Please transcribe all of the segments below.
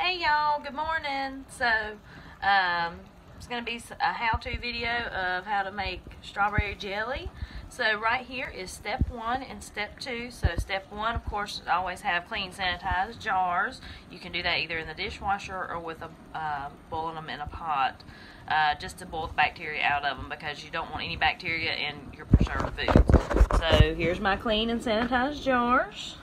Hey y'all, good morning. So it's going to be a how-to video of how to make strawberry jelly. So right here is step 1 and step 2. So step 1, of course, always have clean sanitized jars. You can do that either in the dishwasher or with boiling them in a pot, just to boil the bacteria out of them, because you don't want any bacteria in your preserved foods. So here's my clean and sanitized jars.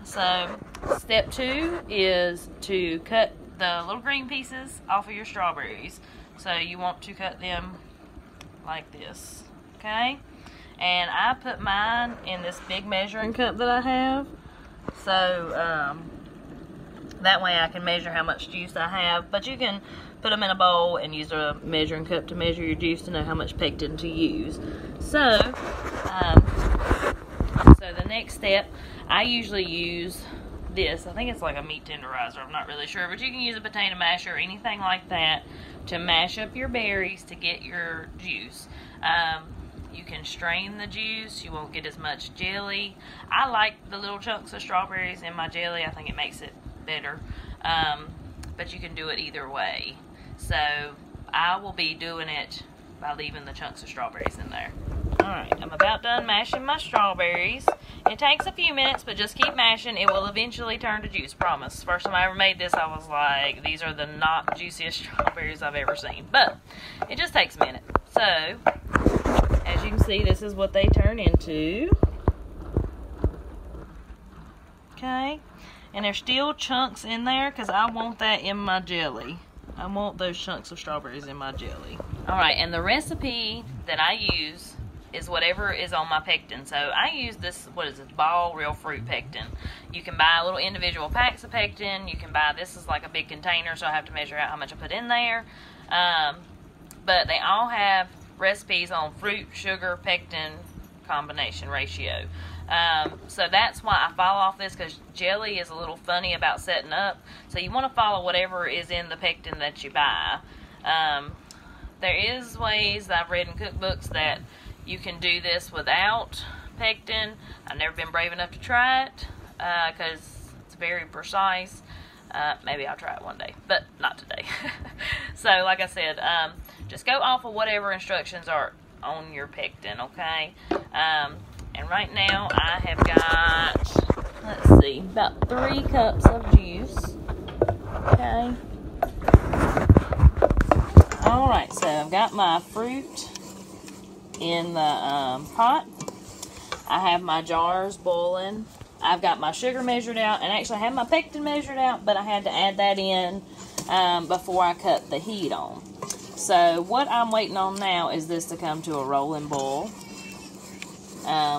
So step 2 is to cut the little green pieces off of your strawberries. So you want to cut them like this, okay? And I put mine in this big measuring cup that I have. So that way I can measure how much juice I have. But you can put them in a bowl and use a measuring cup to measure your juice to know how much pectin to use. So the next step, I usually use this. I think it's like a meat tenderizer. I'm not really sure, but you can use a potato masher or anything like that to mash up your berries to get your juice. You can strain the juice. You won't get as much jelly. I like the little chunks of strawberries in my jelly. I think it makes it better. But you can do it either way. So I will be doing it by leaving the chunks of strawberries in there. Alright, I'm about done mashing my strawberries. It takes a few minutes, but just keep mashing. It will eventually turn to juice, promise. First time I ever made this, I was like, these are the not juiciest strawberries I've ever seen. But it just takes a minute. So, as you can see, this is what they turn into. Okay? And there's still chunks in there because I want that in my jelly. I want those chunks of strawberries in my jelly. Alright, and the recipe that I use is whatever is on my pectin. So I use this, what is this, Ball Real Fruit Pectin. You can buy little individual packs of pectin. You can buy, this is like a big container, so I have to measure out how much I put in there. But they all have recipes on fruit, sugar, pectin combination ratio. So that's why I follow off this, because jelly is a little funny about setting up. So you want to follow whatever is in the pectin that you buy. There is ways that I've read in cookbooks that you can do this without pectin. I've never been brave enough to try it because it's very precise. Maybe I'll try it one day, but not today. So like I said, just go off of whatever instructions are on your pectin, okay? And right now I have got, let's see, about 3 cups of juice, okay? Alright, so I've got my fruit in the pot. I have my jars boiling. I've got my sugar measured out, and actually I have my pectin measured out, but I had to add that in before I cut the heat on. So what I'm waiting on now is this to come to a rolling boil.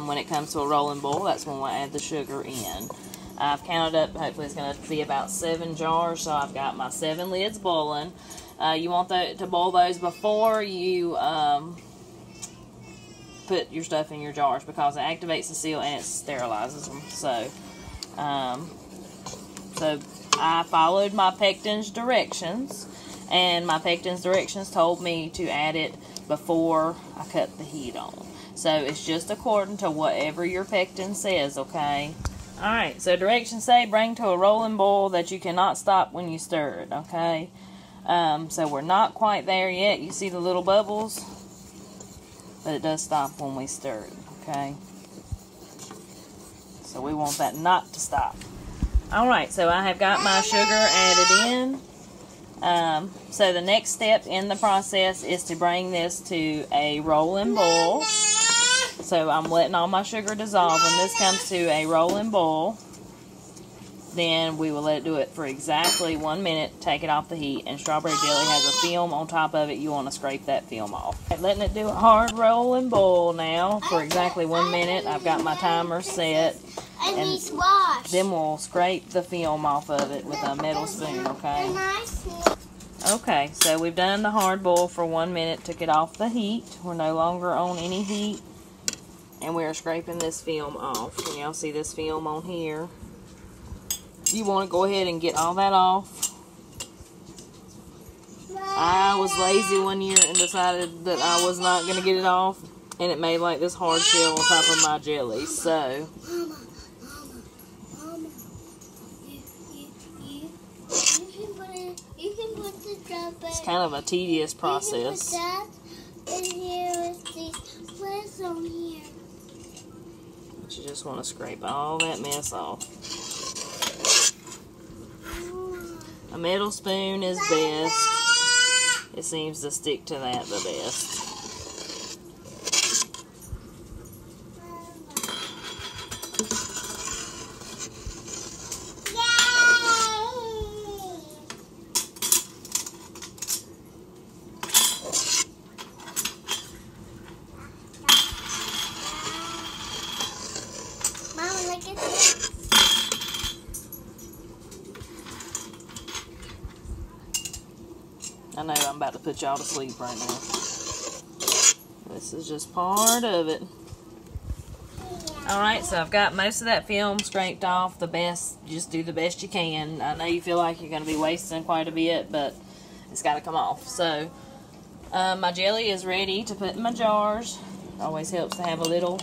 When it comes to a rolling boil, that's when we'll add the sugar in. I've counted up, hopefully it's going to be about 7 jars, so I've got my 7 lids boiling. You want to boil those before you put your stuff in your jars, because it activates the seal and it sterilizes them. So I followed my pectin's directions, and my pectin's directions told me to add it before I cut the heat on. So it's just according to whatever your pectin says, okay? Alright, so directions say bring to a rolling boil that you cannot stop when you stir it, okay? So we're not quite there yet. You see the little bubbles? But it does stop when we stir it, okay? So we want that not to stop. Alright, so I have got my sugar added in. So the next step in the process is to bring this to a rolling boil. So I'm letting all my sugar dissolve. When this comes to a rolling boil, then we will let it do it for exactly 1 minute, take it off the heat, and strawberry jelly has a film on top of it. You want to scrape that film off. Letting it do a hard rolling boil now for exactly 1 minute. I've got my timer set, and then we'll scrape the film off of it with a metal spoon, okay? Okay, so we've done the hard boil for 1 minute, took it off the heat. We're no longer on any heat, and we're scraping this film off. Can y'all see this film on here? You want to go ahead and get all that off. I was lazy one year and decided that I was not going to get it off, and it made like this hard shell on top of my jelly. So It's kind of a tedious process. And here is the list on here. But you just want to scrape all that mess off. A metal spoon is best. It seems to stick to that the best. I know I'm about to put y'all to sleep right now. This is just part of it. Alright, so I've got most of that film scraped off. The best, just do the best you can. I know you feel like you're going to be wasting quite a bit, but it's got to come off. So, my jelly is ready to put in my jars. Always helps to have a little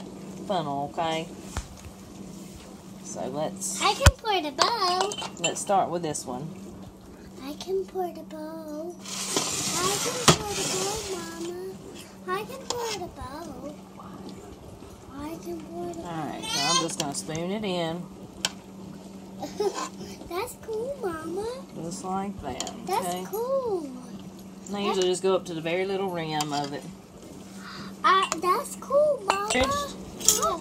funnel, okay? So I can pour the bowl. let's start with this one. I can pour the bowl. I can pour the bowl, Mama. I can pour the bowl. I can pour the bowl. Alright, so I'm just going to spoon it in. That's cool, Mama. Just like that, okay? That's cool. And I usually just go up to the very little rim of it. That's cool, Mama.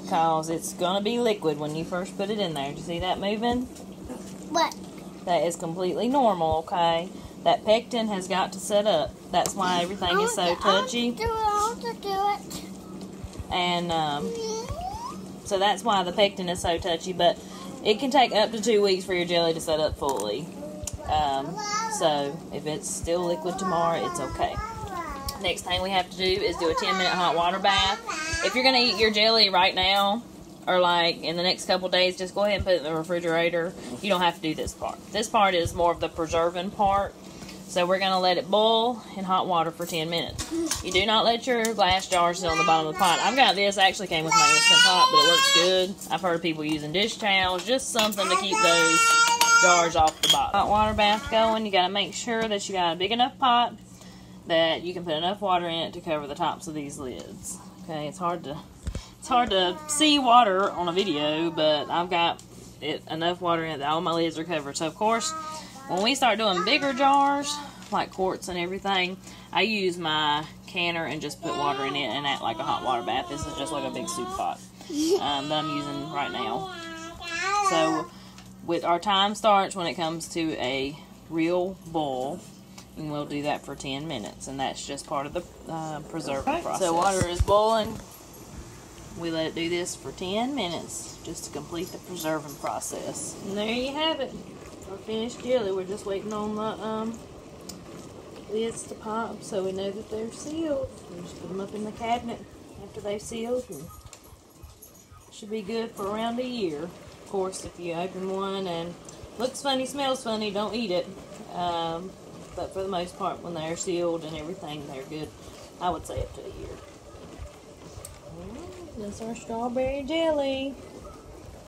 Because it's going to be liquid when you first put it in there. Do you see that moving? What? That is completely normal, okay? That pectin has got to set up. That's why everything is so touchy. I want to do it. And so that's why the pectin is so touchy. But it can take up to 2 weeks for your jelly to set up fully. So if it's still liquid tomorrow, it's okay. Next thing we have to do is do a 10-minute hot water bath. If you're going to eat your jelly right now, or like in the next couple days, just go ahead and put it in the refrigerator. You don't have to do this part. This part is more of the preserving part. So we're going to let it boil in hot water for 10 minutes. You do not let your glass jars sit on the bottom of the pot. I've got this. Actually came with my Instant Pot, but it works good. I've heard of people using dish towels. Just something to keep those jars off the bottom. Hot water bath going. You got to make sure that you got a big enough pot that you can put enough water in it to cover the tops of these lids. Okay, it's hard to see water on a video, but I've got enough water in it that all my lids are covered. So of course, when we start doing bigger jars, like quarts and everything, I use my canner and just put water in it and act like a hot water bath. This is just like a big soup pot that I'm using right now. So with our time starts when it comes to a real boil, and we'll do that for 10 minutes, and that's just part of the preserving process. So water is boiling. We let it do this for 10 minutes just to complete the preserving process. And there you have it. Our finished jelly. We're just waiting on the lids to pop so we know that they're sealed. We just put them up in the cabinet after they've sealed, and should be good for around a year. Of course, if you open one and looks funny, smells funny, don't eat it. But for the most part, when they're sealed and everything, they're good. I would say up to a year. That's our strawberry jelly.